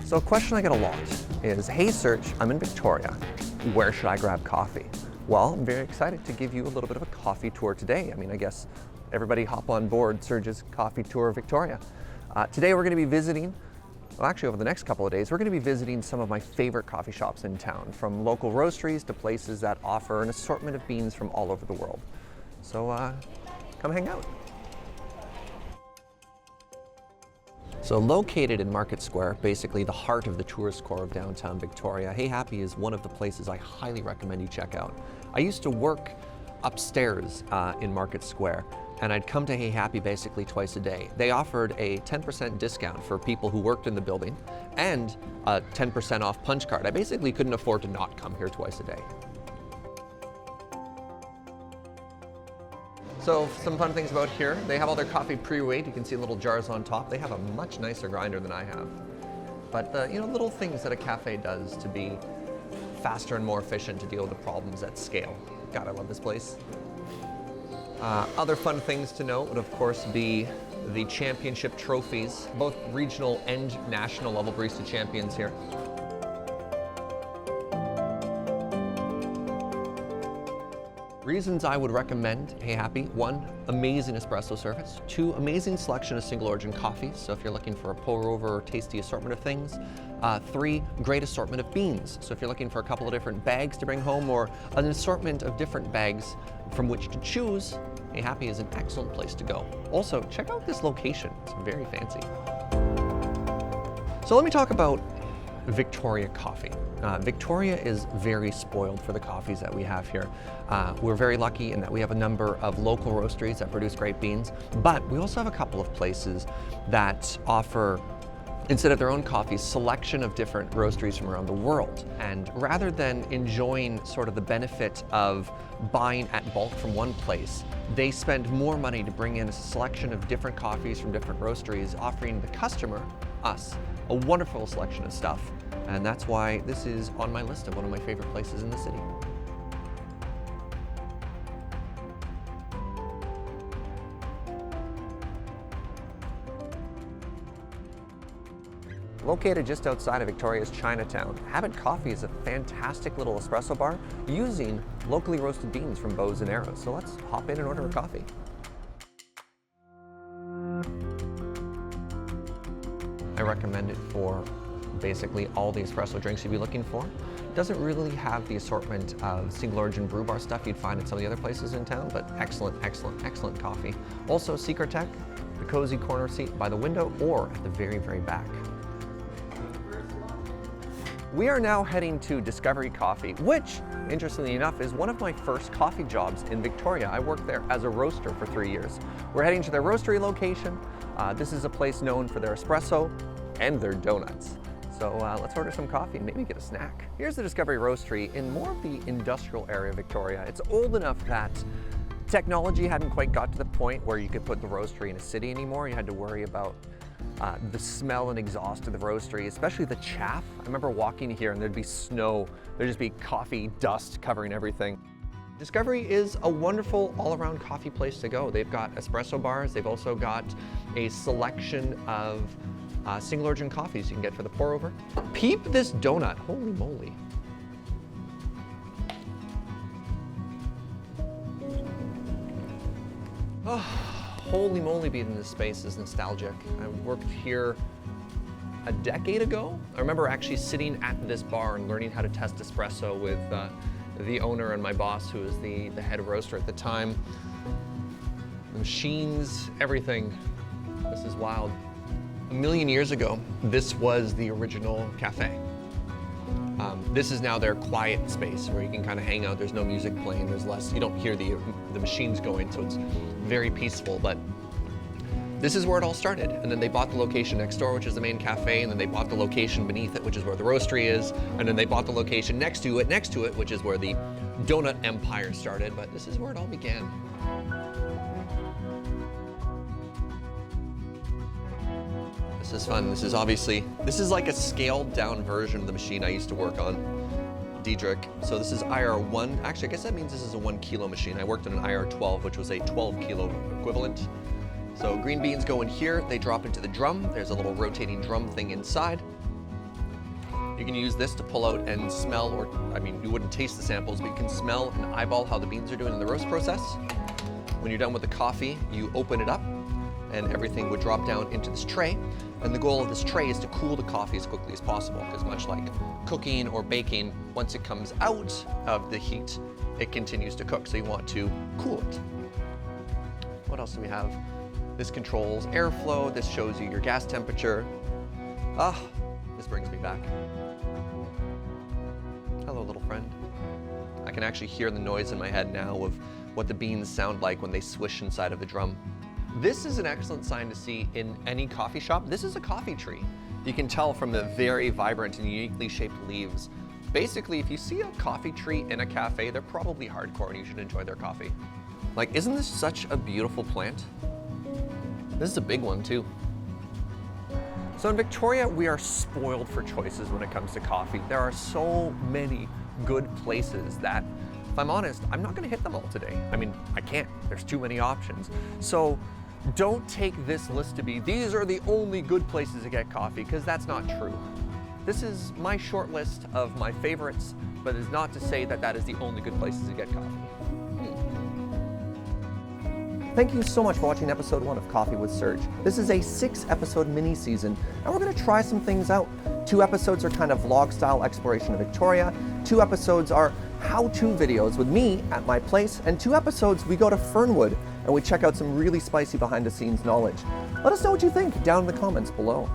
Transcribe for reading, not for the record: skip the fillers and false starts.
So a question I get a lot is, hey Serge, I'm in Victoria. Where should I grab coffee? Well, I'm very excited to give you a little bit of a coffee tour today. I mean, I guess everybody hop on board Serge's coffee tour of Victoria. Today we're going to be visiting, well actually over the next couple of days, we're going to be visiting some of my favorite coffee shops in town, from local roasteries to places that offer an assortment of beans from all over the world. So come hang out. So located in Market Square, basically the heart of the tourist core of downtown Victoria, Hey Happy is one of the places I highly recommend you check out. I used to work upstairs in Market Square, and I'd come to Hey Happy basically twice a day. They offered a 10% discount for people who worked in the building and a 10% off punch card. I basically couldn't afford to not come here twice a day. So some fun things about here, they have all their coffee pre-weighed. You can see little jars on top. They have a much nicer grinder than I have. But little things that a cafe does to be faster and more efficient to deal with the problems at scale. God, I love this place. Other fun things to note would of course be the championship trophies, both regional and national level barista champions here. Reasons I would recommend Hey Happy: 1, amazing espresso service. 2, amazing selection of single origin coffees, so if you're looking for a pour over or tasty assortment of things. 3, great assortment of beans, so if you're looking for a couple of different bags to bring home or an assortment of different bags from which to choose, Hey Happy is an excellent place to go. Also, check out this location, it's very fancy. So let me talk about Victoria coffee. Victoria is very spoiled for the coffees that we have here. We're very lucky in that we have a number of local roasteries that produce great beans, but we also have a couple of places that offer, instead of their own coffees, selection of different roasteries from around the world. And rather than enjoying sort of the benefit of buying at bulk from one place, they spend more money to bring in a selection of different coffees from different roasteries, offering the customer, us, a wonderful selection of stuff. And that's why this is on my list of one of my favorite places in the city. Located just outside of Victoria's Chinatown, Habit Coffee is a fantastic little espresso bar using locally roasted beans from bows and arrows. So let's hop in and order a coffee. I recommend it for basically all the espresso drinks you'd be looking for. It doesn't really have the assortment of single origin brew bar stuff you'd find at some of the other places in town, but excellent, excellent, excellent coffee. Also Secret Tech, the cozy corner seat by the window or at the very, very back. We are now heading to Discovery Coffee, which, interestingly enough, is one of my first coffee jobs in Victoria. I worked there as a roaster for 3 years. We're heading to their roastery location. This is a place known for their espresso and their donuts. So let's order some coffee and maybe get a snack. Here's the Discovery Roastery in more of the industrial area of Victoria. It's old enough that technology hadn't quite got to the point where you could put the roastery in a city anymore. You had to worry about the smell and exhaust of the roastery, especially the chaff. I remember walking here and there'd be snow, there'd just be coffee dust covering everything. Discovery is a wonderful all-around coffee place to go. They've got espresso bars, they've also got a selection of single origin coffees you can get for the pour over. Peep this donut, holy moly. Oh, holy moly, being in this space is nostalgic. I worked here a decade ago. I remember actually sitting at this bar and learning how to test espresso with the owner and my boss, who was the head roaster at the time. The machines, everything. This is wild. A million years ago, this was the original cafe. This is now their quiet space where you can kind of hang out. There's no music playing, there's less, you don't hear the machines going, so it's very peaceful. But this is where it all started. And then they bought the location next door, which is the main cafe, and then they bought the location beneath it, which is where the roastery is, and then they bought the location next to it, which is where the donut empire started. But this is where it all began. This is fun. This is like a scaled down version of the machine I used to work on, Diedrich. So this is IR1. Actually, I guess that means this is a 1 kilo machine. I worked on an IR12, which was a 12 kilo equivalent. So green beans go in here, they drop into the drum. There's a little rotating drum thing inside. You can use this to pull out and smell, or I mean, you wouldn't taste the samples, but you can smell and eyeball how the beans are doing in the roast process. When you're done with the coffee, you open it up and everything would drop down into this tray. And the goal of this tray is to cool the coffee as quickly as possible, because much like cooking or baking, once it comes out of the heat, it continues to cook, so you want to cool it. What else do we have? This controls airflow, this shows you your gas temperature. Ah, this brings me back. Hello, little friend. I can actually hear the noise in my head now of what the beans sound like when they swish inside of the drum. This is an excellent sign to see in any coffee shop. This is a coffee tree. You can tell from the very vibrant and uniquely shaped leaves. Basically, if you see a coffee tree in a cafe, they're probably hardcore and you should enjoy their coffee. Like, isn't this such a beautiful plant? This is a big one too. So in Victoria, we are spoiled for choices when it comes to coffee. There are so many good places that, if I'm honest, I'm not gonna hit them all today. I mean, I can't, there's too many options. So don't take this list to be, these are the only good places to get coffee, because that's not true. This is my short list of my favorites, but it's not to say that that is the only good places to get coffee. Thank you so much for watching episode 1 of Coffee with Serge. This is a 6-episode mini-season, and we're gonna try some things out. 2 episodes are kind of vlog-style exploration of Victoria. 2 episodes are how-to videos with me at my place, and 2 episodes we go to Fernwood and we check out some really spicy behind-the-scenes knowledge. Let us know what you think down in the comments below.